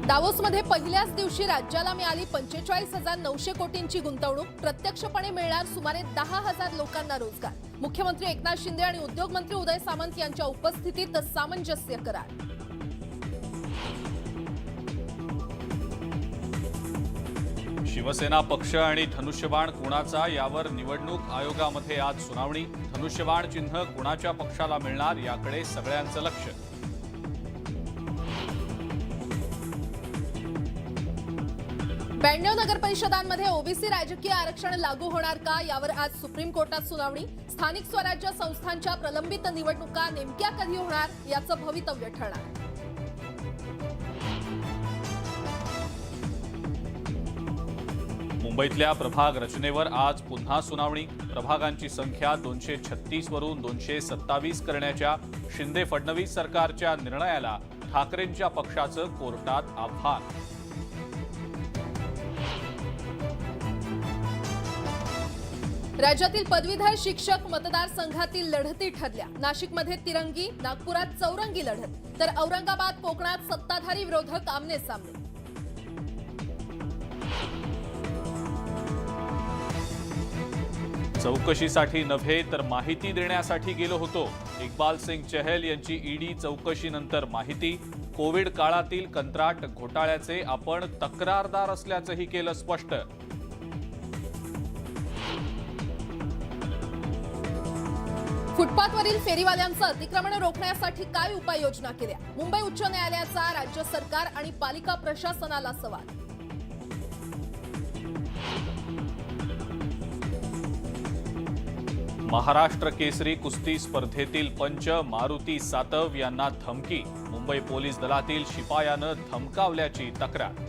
दावोसमध्ये पहिल्याच दिवशी राज्याला मिळाली 45,900 कोटींची गुंतवणूक। प्रत्यक्षपणे मिळणार सुमारे 10,000 लोकांना रोजगार। मुख्यमंत्री एकनाथ शिंदे आणि उद्योग मंत्री उदय सामंत यांच्या उपस्थितीत सामंजस्य करार। शिवसेना पक्ष आणि धनुष्यबाण कुणाचा यावर निवडणूक आयोगामध्ये आज सुनावणी। धनुष्यबाण चिन्ह कुणाच्या पक्षाला मिळणार याकडे सगळ्यांचं लक्ष। 92 नगरपरिषदांमध्ये ओबीसी राजकीय आरक्षण लागू होणार का यावर आज सुप्रीम कोर्टात सुनावणी। स्थानिक स्वराज्य संस्थांच्या प्रलंबित निवडणुका नेमक्या कधी होणार याचं भवितव्य ठरणार। मुंबईतल्या प्रभाग रचनेवर आज पुन्हा सुनावणी। प्रभागांची संख्या 236 वरून 227 करण्याच्या शिंदे फडणवीस सरकारच्या निर्णयाला ठाकरेंच्या पक्षाचं कोर्टात आव्हान। राज्यातील पदवीधर शिक्षक मतदारसंघातील लढती ठरल्या। नाशिकमध्ये तिरंगी, नागपुरात चौरंगी लढत, तर औरंगाबाद कोकणात सत्ताधारी विरोधक आमने सामने। चौकशीसाठी नव्हे तर माहिती देण्यासाठी गेलो होतो। इक्बाल सिंग चहल यांची ईडी चौकशीनंतर माहिती। कोविड काळातील कंत्राट घोटाळ्याचे आपण तक्रारदार असल्याचंही केलं स्पष्ट। फुटपाथवरील फेरीवाल्यांचं अतिक्रमण रोखण्यासाठी काय उपाययोजना केल्या? मुंबई उच्च न्यायालयाचा राज्य सरकार आणि पालिका प्रशासनाला सवाल। महाराष्ट्र केसरी कुस्ती स्पर्धेतील पंच मारुती सातव यांना धमकी। मुंबई पोलीस दलातील शिपायानं धमकावल्याची तक्रार।